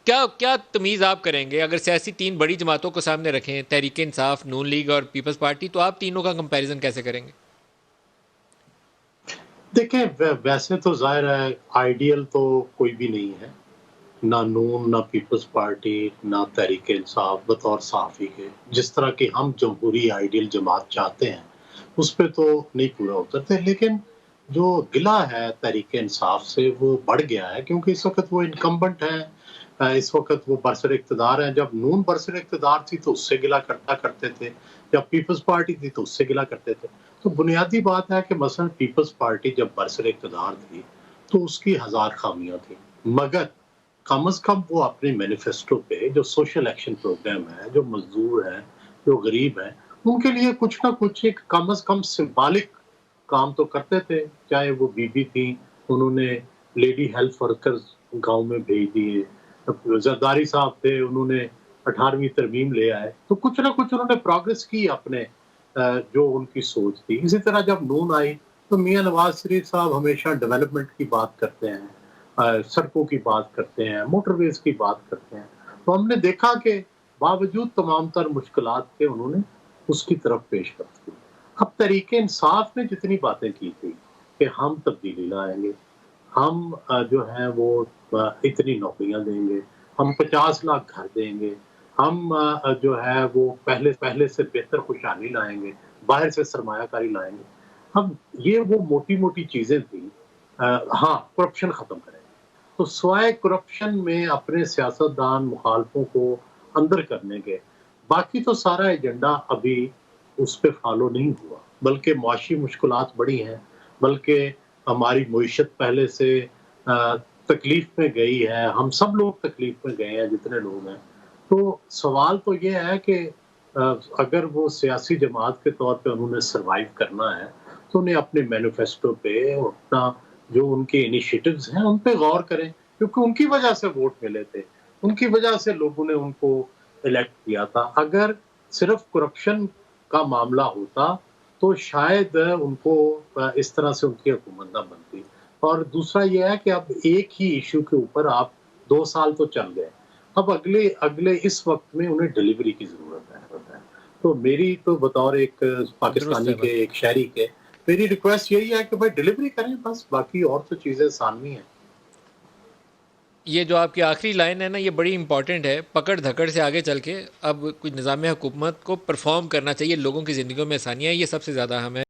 کیا کیا تمیز آپ کریں گے اگر سیاسی تین بڑی جماعتوں کو سامنے رکھیں، تحریک انصاف، نون لیگ اور پیپلز پارٹی، تو آپ تینوں کا کمپیریزن کیسے کریں گے؟ دیکھیں ویسے تو ظاہر ہے آئیڈیل تو کوئی بھی نہیں ہے، نہ نون، نہ پیپلز پارٹی، نہ تحریک انصاف بطور صحافی کے جس طرح کی ہم جمہوری آئیڈیل جماعت چاہتے ہیں اس پہ تو نہیں پورا اترتے، لیکن جو گلہ ہے تحریک انصاف سے وہ بڑھ گیا ہے کیونکہ اس وقت وہ انکمبنٹ ہے، اس وقت وہ برسر اقتدار ہیں۔ جب نون برسر اقتدار تھی تو اس سے گلہ کرتے تھے، جب پیپلز پارٹی تھی تو اس سے گلہ کرتے تھے۔ تو بنیادی بات ہے کہ مثلا پیپلز پارٹی جب برسر اقتدار تھی تو اس کی ہزار خامیاں تھیں، مگر کم از کم وہ اپنے مینیفیسٹو پہ جو سوشل ایکشن پروگرام ہے، جو مزدور ہیں، جو غریب ہیں، ان کے لیے کچھ نہ کچھ ایک کم از کم سمبالک کام تو کرتے تھے۔ چاہے وہ بی بی تھی، انہوں نے لیڈی ہیلتھ ورکرز گاؤں میں بھیج دیے، زرداری صاحب تھے، انہوں نے 18ویں ترمیم لے آئے، تو کچھ نہ کچھ انہوں نے پروگرس کی اپنے جو ان کی سوچ تھی۔ اسی طرح جب نون آئی تو میاں نواز شریف صاحب ہمیشہ ڈیولپمنٹ کی بات کرتے ہیں، سڑکوں کی بات کرتے ہیں، موٹر ویز کی بات کرتے ہیں، تو ہم نے دیکھا کہ باوجود تمام تر مشکلات کے انہوں نے اس کی طرف پیش رفت کی۔ اب تحریک انصاف نے جتنی باتیں کی تھی کہ ہم تبدیلی لائیں گے، ہم جو ہیں وہ اتنی نوکریاں دیں گے، ہم 50 لاکھ گھر دیں گے، ہم جو ہے وہ پہلے سے بہتر خوشحالی لائیں گے، باہر سے سرمایہ کاری لائیں گے۔ اب یہ وہ موٹی موٹی چیزیں تھیں۔ ہاں، کرپشن ختم کریں گے، تو سوائے کرپشن میں اپنے سیاستدان مخالفوں کو اندر کرنے کے باقی تو سارا ایجنڈا ابھی اس پہ فالو نہیں ہوا، بلکہ معاشی مشکلات بڑی ہیں، بلکہ ہماری معیشت پہلے سے تکلیف میں گئی ہے، ہم سب لوگ تکلیف میں گئے ہیں جتنے لوگ ہیں۔ تو سوال تو یہ ہے کہ اگر وہ سیاسی جماعت کے طور پہ انہوں نے سروائیو کرنا ہے تو انہیں اپنے مینیفیسٹو پہ اپنا جو ان کے انیشیٹوز ہیں ان پہ غور کریں، کیونکہ ان کی وجہ سے ووٹ ملے تھے، ان کی وجہ سے لوگوں نے ان کو الیکٹ کیا تھا۔ اگر صرف کرپشن کا معاملہ ہوتا تو شاید ان کو اس طرح سے ان کی حکومت نہ بنتی۔ اور دوسرا یہ ہے کہ اب ایک ہی ایشو کے اوپر آپ 2 سال تو چل گئے، اب اگلے اس وقت میں انہیں ڈیلیوری کی ضرورت ہے۔ تو میری تو بطور ایک درست پاکستانی ہے کے، بات. ایک شہری کے، میری ریکویسٹ یہی ہے کہ بھائی ڈیلیوری کریں، بس باقی اور تو چیزیں ثانوی ہیں۔ یہ جو آپ کی آخری لائن ہے نا، یہ بڑی امپورٹنٹ ہے. پکڑ دھکڑ سے آگے چل کے اب کچھ نظام حکومت کو پرفارم کرنا چاہیے، لوگوں کی زندگیوں میں آسانیاں، یہ سب سے زیادہ اہم ہے.